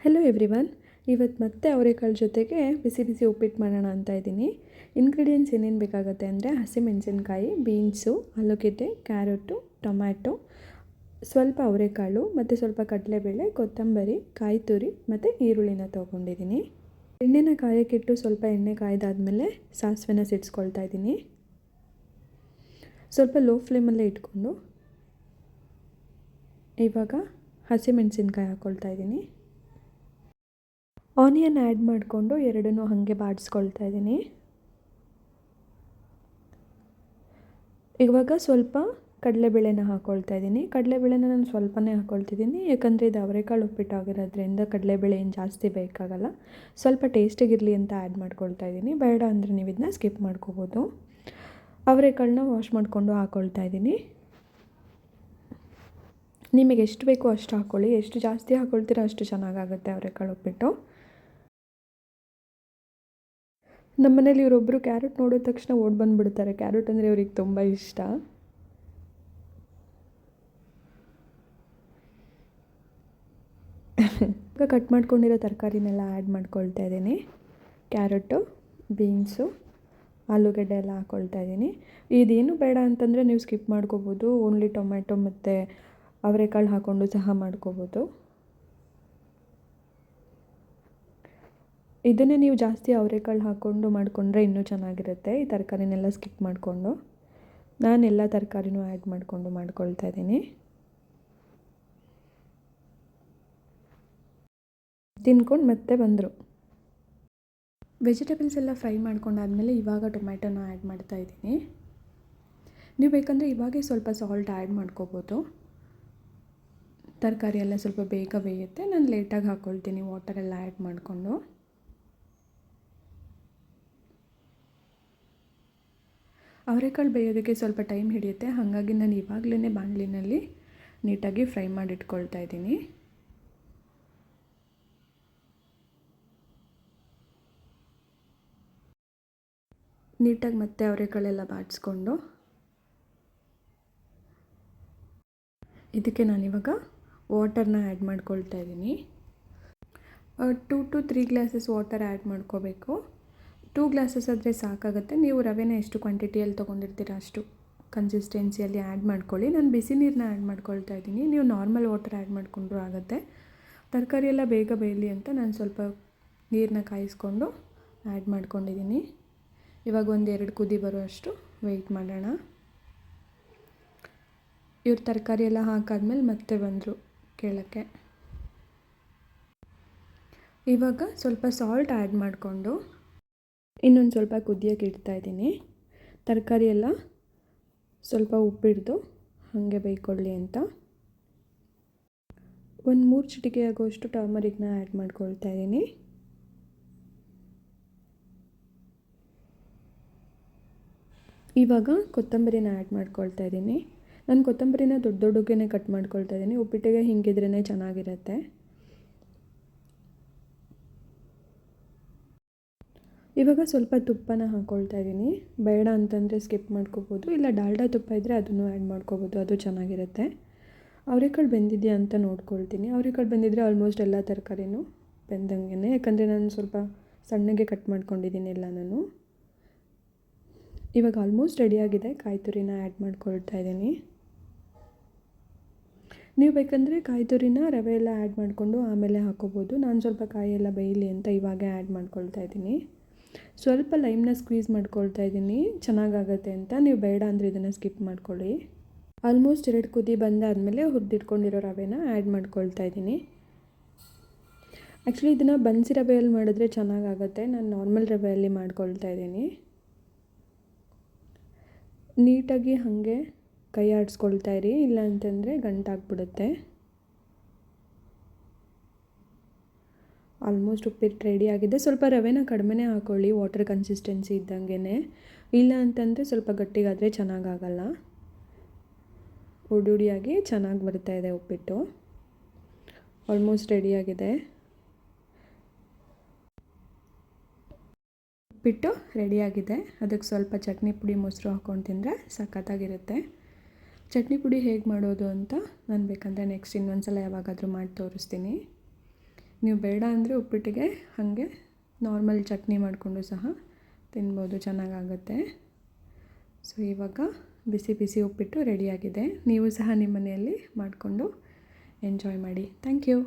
Hello everyone. ಇವತ್ತು ಮತ್ತೆ ಅವರೆಕಾಳು ಜೊತೆಗೆ ಬಿಸಿ ಬಿಸಿ ಉಪ್ಪಿಟ್ಟು ಮಾಡೋಣ ಅಂತ ಇದ್ದೀನಿ. ಇಂಗ್ರೀಡಿಯೆಂಟ್ಸ್ ಏನೇನು ಬೇಕಾಗುತ್ತೆ ಅಂದರೆ ಹಸಿಮೆಣಸಿನ್ಕಾಯಿ, ಬೀನ್ಸು, ಆಲೂಗೆಡ್ಡೆ, ಕ್ಯಾರೆಟು, ಟೊಮ್ಯಾಟೊ, ಸ್ವಲ್ಪ ಅವರೆಕಾಳು ಮತ್ತು ಸ್ವಲ್ಪ ಕಡಲೆಬೇಳೆ, ಕೊತ್ತಂಬರಿ, ಕಾಯಿ ತುರಿ ಮತ್ತು ಈರುಳ್ಳಿನ ತೊಗೊಂಡಿದ್ದೀನಿ. ಎಣ್ಣೆನ ಕಾಯಕ್ಕಿಟ್ಟು ಸ್ವಲ್ಪ ಎಣ್ಣೆ ಕಾಯ್ದಾದ್ಮೇಲೆ ಸಾಸಿವೆನ ಸಿಡಿಸ್ಕೊಳ್ತಾ ಇದ್ದೀನಿ. ಸ್ವಲ್ಪ ಲೋ ಫ್ಲೇಮಲ್ಲೇ ಇಟ್ಕೊಂಡು ಇವಾಗ ಹಸಿಮೆಣಸಿನ್ಕಾಯಿ ಹಾಕ್ಕೊಳ್ತಾ ಇದ್ದೀನಿ. ಆನಿಯನ್ ಆ್ಯಡ್ ಮಾಡಿಕೊಂಡು ಎರಡನ್ನೂ ಹಾಗೆ ಬಾಡಿಸ್ಕೊಳ್ತಾ ಇದ್ದೀನಿ. ಇವಾಗ ಸ್ವಲ್ಪ ಕಡಲೆಬೇಳೆನ ಹಾಕ್ಕೊಳ್ತಾ ಇದ್ದೀನಿ. ಕಡಲೆಬೇಳೆನ ನಾನು ಸ್ವಲ್ಪನೇ ಹಾಕ್ಕೊಳ್ತಿದ್ದೀನಿ, ಯಾಕಂದರೆ ಇದು ಅವರೆಕಾಳು ಉಪ್ಪಿಟ್ಟಾಗಿರೋದ್ರಿಂದ ಕಡಲೆಬೇಳೆ ಏನು ಜಾಸ್ತಿ ಬೇಕಾಗಲ್ಲ. ಸ್ವಲ್ಪ ಟೇಸ್ಟಿಗಿರಲಿ ಅಂತ ಆ್ಯಡ್ ಮಾಡ್ಕೊಳ್ತಾ ಇದ್ದೀನಿ. ಬೇಡ ಅಂದರೆ ನೀವು ಇದನ್ನ ಸ್ಕಿಪ್ ಮಾಡ್ಕೋಬೋದು. ಅವರೆಕಾಳನ್ನ ವಾಶ್ ಮಾಡಿಕೊಂಡು ಹಾಕ್ಕೊಳ್ತಾ ಇದ್ದೀನಿ. ನಿಮಗೆ ಎಷ್ಟು ಬೇಕೋ ಅಷ್ಟು ಹಾಕ್ಕೊಳ್ಳಿ. ಎಷ್ಟು ಜಾಸ್ತಿ ಹಾಕ್ಕೊಳ್ತೀರೋ ಅಷ್ಟು ಚೆನ್ನಾಗಾಗುತ್ತೆ ಅವರೆಕಾಳು ಉಪ್ಪಿಟ್ಟು. ನಮ್ಮ ಮನೇಲಿ ಇವರೊಬ್ಬರು ಕ್ಯಾರೆಟ್ ನೋಡಿದ ತಕ್ಷಣ ಓಡಿ ಬಂದುಬಿಡ್ತಾರೆ. ಕ್ಯಾರೆಟ್ ಅಂದರೆ ಇವ್ರಿಗೆ ತುಂಬ ಇಷ್ಟ. ಈಗ ಕಟ್ ಮಾಡ್ಕೊಂಡಿರೋ ತರಕಾರಿನೆಲ್ಲ ಆ್ಯಡ್ ಮಾಡ್ಕೊಳ್ತಾ ಇದ್ದೀನಿ. ಕ್ಯಾರೆಟು, ಬೀನ್ಸು, ಆಲೂಗಡ್ಡೆ ಎಲ್ಲ ಹಾಕ್ಕೊಳ್ತಾ ಇದ್ದೀನಿ. ಇದೇನು ಬೇಡ ಅಂತಂದರೆ ನೀವು ಸ್ಕಿಪ್ ಮಾಡ್ಕೋಬೋದು. ಓನ್ಲಿ ಟೊಮ್ಯಾಟೊ ಮತ್ತು ಅವರೆಕಾಳು ಹಾಕ್ಕೊಂಡು ಸಹ ಮಾಡ್ಕೋಬೋದು. ಇದನ್ನೇ ನೀವು ಜಾಸ್ತಿ ಅವರೆಕಾಳು ಹಾಕ್ಕೊಂಡು ಮಾಡಿಕೊಂಡ್ರೆ ಇನ್ನೂ ಚೆನ್ನಾಗಿರುತ್ತೆ. ಈ ತರಕಾರಿನೆಲ್ಲ ಸ್ಕಿಪ್ ಮಾಡಿಕೊಂಡು ನಾನು ಎಲ್ಲ ತರಕಾರಿನೂ ಆ್ಯಡ್ ಮಾಡಿಕೊಂಡು ಮಾಡ್ಕೊಳ್ತಾ ಇದ್ದೀನಿ. ತಿನ್ಕೊಂಡು ಮತ್ತೆ ಬಂದರು. ವೆಜಿಟೇಬಲ್ಸ್ ಎಲ್ಲ ಫ್ರೈ ಮಾಡ್ಕೊಂಡಾದ್ಮೇಲೆ ಇವಾಗ ಟೊಮ್ಯಾಟೊನ ಆ್ಯಡ್ ಮಾಡ್ತಾ ಇದ್ದೀನಿ. ನೀವು ಬೇಕಂದರೆ ಇವಾಗೇ ಸ್ವಲ್ಪ ಸಾಲ್ಟ್ ಆ್ಯಡ್ ಮಾಡ್ಕೋಬೋದು. ತರಕಾರಿ ಎಲ್ಲ ಸ್ವಲ್ಪ ಬೇಗ ಬೇಯುತ್ತೆ. ನಾನು ಲೇಟಾಗಿ ಹಾಕ್ಕೊಳ್ತೀನಿ ವಾಟರೆಲ್ಲ ಆ್ಯಡ್ ಮಾಡಿಕೊಂಡು. ಅವರೆಕಾಳು ಬೇಯೋದಕ್ಕೆ ಸ್ವಲ್ಪ ಟೈಮ್ ಹಿಡಿಯುತ್ತೆ, ಹಾಗಾಗಿ ನಾನು ಇವಾಗಲೇ ಬಾಣಲಿನಲ್ಲಿ ನೀಟಾಗಿ ಫ್ರೈ ಮಾಡಿಟ್ಕೊಳ್ತಾ ಇದ್ದೀನಿ. ನೀಟಾಗಿ ಮತ್ತೆ ಅವರೆಕಾಳೆಲ್ಲ ಬಾಡಿಸ್ಕೊಂಡು ಇದಕ್ಕೆ ನಾನಿವಾಗ ವಾಟರ್ನ ಆ್ಯಡ್ ಮಾಡ್ಕೊಳ್ತಾ ಇದ್ದೀನಿ. 2 to 3 ಗ್ಲಾಸಸ್ ವಾಟರ್ ಆ್ಯಡ್ ಮಾಡ್ಕೋಬೇಕು. 2 ಗ್ಲಾಸಸ್ ಆದರೆ ಸಾಕಾಗುತ್ತೆ. ನೀವು ರವೆನ ಎಷ್ಟು ಕ್ವಾಂಟಿಟಿಯಲ್ಲಿ ತೊಗೊಂಡಿರ್ತೀರ ಅಷ್ಟು ಕನ್ಸಿಸ್ಟೆನ್ಸಿಯಲ್ಲಿ ಆ್ಯಡ್ ಮಾಡ್ಕೊಳ್ಳಿ. ನಾನು ಬಿಸಿ ನೀರನ್ನ ಆ್ಯಡ್ ಮಾಡ್ಕೊಳ್ತಾ ಇದ್ದೀನಿ. ನೀವು ನಾರ್ಮಲ್ ವಾಟರ್ ಆ್ಯಡ್ ಮಾಡಿಕೊಂಡ್ರೂ ಆಗುತ್ತೆ. ತರಕಾರಿ ಎಲ್ಲ ಬೇಗ ಬೇಯಲಿ ಅಂತ ನಾನು ಸ್ವಲ್ಪ ನೀರನ್ನ ಕಾಯಿಸ್ಕೊಂಡು ಆ್ಯಡ್ ಮಾಡ್ಕೊಂಡಿದ್ದೀನಿ. ಇವಾಗ 1-2 ಕುದಿ ಬರುವಷ್ಟು ವೆಯ್ಟ್ ಮಾಡೋಣ. ಇವ್ರ ತರಕಾರಿ ಎಲ್ಲ ಹಾಕಾದ್ಮೇಲೆ ಮತ್ತೆ ಬಂದರು ಕೇಳೋಕ್ಕೆ. ಇವಾಗ ಸ್ವಲ್ಪ ಸಾಲ್ಟ್ ಆ್ಯಡ್ ಮಾಡಿಕೊಂಡು ಇನ್ನೊಂದು ಸ್ವಲ್ಪ ಕುದಿಯೋಕೆ ಇಡ್ತಾಯಿದ್ದೀನಿ. ತರಕಾರಿ ಎಲ್ಲ ಸ್ವಲ್ಪ ಉಪ್ಪಿಡ್ದು ಹಾಗೆ ಬೇಯ್ಕೊಳ್ಳಿ ಅಂತ. 1-3 ಚಿಟಿಕೆ ಆಗೋಷ್ಟು ಟರ್ಮರಿಕ್ನ ಆ್ಯಡ್ ಮಾಡ್ಕೊಳ್ತಾ ಇದ್ದೀನಿ. ಇವಾಗ ಕೊತ್ತಂಬರಿನ ಆ್ಯಡ್ ಮಾಡ್ಕೊಳ್ತಾ ಇದ್ದೀನಿ. ನಾನು ಕೊತ್ತಂಬರಿನ ದೊಡ್ಡಗೆ ಕಟ್ ಮಾಡ್ಕೊಳ್ತಾ ಇದ್ದೀನಿ. ಉಪ್ಪಿಟ್ಟಿಗೆ ಹಿಂಗಿದ್ರೇ ಚೆನ್ನಾಗಿರುತ್ತೆ. ಇವಾಗ ಸ್ವಲ್ಪ ತುಪ್ಪನ ಹಾಕ್ಕೊಳ್ತಾ ಇದ್ದೀನಿ. ಬೇಡ ಅಂತಂದರೆ ಸ್ಕಿಪ್ ಮಾಡ್ಕೋಬೋದು, ಇಲ್ಲ ಡಾಲ್ಡಾ ತುಪ್ಪ ಇದ್ದರೆ ಅದನ್ನು ಆ್ಯಡ್ ಮಾಡ್ಕೋಬೋದು, ಅದು ಚೆನ್ನಾಗಿರುತ್ತೆ. ಅವರೆಕಾಳು ಬೆಂದಿದೆಯಾ ಅಂತ ನೋಡ್ಕೊಳ್ತೀನಿ. ಅವರೆಕಾಳು ಬೆಂದಿದ್ರೆ ಆಲ್ಮೋಸ್ಟ್ ಎಲ್ಲ ತರಕಾರಿನೂ ಬೆಂದಂಗೆ, ಯಾಕಂದರೆ ನಾನು ಸ್ವಲ್ಪ ಸಣ್ಣಗೆ ಕಟ್ ಮಾಡ್ಕೊಂಡಿದ್ದೀನಿ ಎಲ್ಲ ನಾನು. ಇವಾಗ ಆಲ್ಮೋಸ್ಟ್ ರೆಡಿಯಾಗಿದೆ. ಕಾಯಿ ತುರಿನ ಆ್ಯಡ್ ಮಾಡ್ಕೊಳ್ತಾ ಇದ್ದೀನಿ. ನೀವು ಬೇಕಂದರೆ ಕಾಯಿ ತುರಿನ ರವೆ ಎಲ್ಲ ಆ್ಯಡ್ ಮಾಡಿಕೊಂಡು ಆಮೇಲೆ ಹಾಕ್ಕೋಬೋದು. ನಾನು ಸ್ವಲ್ಪ ಕಾಯಿ ಎಲ್ಲ ಬೇಯಲಿ ಅಂತ ಇವಾಗೇ ಆ್ಯಡ್ ಮಾಡ್ಕೊಳ್ತಾ ಇದ್ದೀನಿ. ಸ್ವಲ್ಪ ಲೈಮ್ನ ಸ್ಕ್ವೀಸ್ ಮಾಡ್ಕೊಳ್ತಾ ಇದ್ದೀನಿ, ಚೆನ್ನಾಗಾಗತ್ತೆ ಅಂತ. ನೀವು ಬೇಡ ಅಂದರೆ ಇದನ್ನು ಸ್ಕಿಪ್ ಮಾಡ್ಕೊಳ್ಳಿ. ಆಲ್ಮೋಸ್ಟ್ 2 ಕುದಿ ಬಂದಾದಮೇಲೆ ಹುರಿದಿಟ್ಕೊಂಡಿರೋ ರವೆನ ಆ್ಯಡ್ ಮಾಡ್ಕೊಳ್ತಾ ಇದ್ದೀನಿ. ಆ್ಯಕ್ಚುಲಿ ಇದನ್ನು ಬನ್ಸಿ ರವೆಯಲ್ಲಿ ಮಾಡಿದ್ರೆ ಚೆನ್ನಾಗಾಗತ್ತೆ. ನಾನು ನಾರ್ಮಲ್ ರವೆಯಲ್ಲಿ ಮಾಡ್ಕೊಳ್ತಾ ಇದ್ದೀನಿ. ನೀಟಾಗಿ ಹಾಗೆ ಕೈ ಆಡಿಸ್ಕೊಳ್ತಾ ಇರಿ, ಇಲ್ಲ ಅಂತಂದರೆ ಗಂಟಾಗ್ಬಿಡುತ್ತೆ. ಆಲ್ಮೋಸ್ಟ್ ಉಪ್ಪಿಟ್ಟು ರೆಡಿ ಆಗಿದೆ. ಸ್ವಲ್ಪ ರವೆನ ಕಡಿಮೆನೇ ಹಾಕ್ಕೊಳ್ಳಿ, ವಾಟರ್ ಕನ್ಸಿಸ್ಟೆನ್ಸಿ ಇದ್ದಂಗೆ. ಇಲ್ಲ ಅಂತಂದರೆ ಸ್ವಲ್ಪ ಗಟ್ಟಿಗಾದರೆ ಚೆನ್ನಾಗಾಗಲ್ಲ. ಉಡಿಯಾಗಿ ಚೆನ್ನಾಗಿ ಬರ್ತಾಯಿದೆ ಉಪ್ಪಿಟ್ಟು. ಆಲ್ಮೋಸ್ಟ್ ರೆಡಿಯಾಗಿದೆ. ಉಪ್ಪಿಟ್ಟು ರೆಡಿಯಾಗಿದೆ. ಅದಕ್ಕೆ ಸ್ವಲ್ಪ ಚಟ್ನಿ ಪುಡಿ, ಮೊಸರು ಹಾಕ್ಕೊಂಡು ತಿಂದರೆ ಸಖತ್ತಾಗಿರುತ್ತೆ. ಚಟ್ನಿ ಪುಡಿ ಹೇಗೆ ಮಾಡೋದು ಅಂತ ನಾನು ಬೇಕಂದರೆ ನೆಕ್ಸ್ಟ್ ಇನ್ನೊಂದು ಸಲ ಯಾವಾಗಾದರೂ ಮಾಡಿ ತೋರಿಸ್ತೀನಿ. ನೀವು ಬೇಡ ಅಂದರೆ ಉಪ್ಪಿಟ್ಟಿಗೆ ಹಾಗೆ ನಾರ್ಮಲ್ ಚಟ್ನಿ ಮಾಡಿಕೊಂಡು ಸಹ ತಿನ್ಬೋದು, ಚೆನ್ನಾಗಾಗುತ್ತೆ. ಸೊ ಇವಾಗ ಬಿಸಿ ಬಿಸಿ ಉಪ್ಪಿಟ್ಟು ರೆಡಿಯಾಗಿದೆ. ನೀವು ಸಹ ನಿಮ್ಮ ಮನೆಯಲ್ಲಿ ಮಾಡಿಕೊಂಡು ಎಂಜಾಯ್ ಮಾಡಿ. Thank you.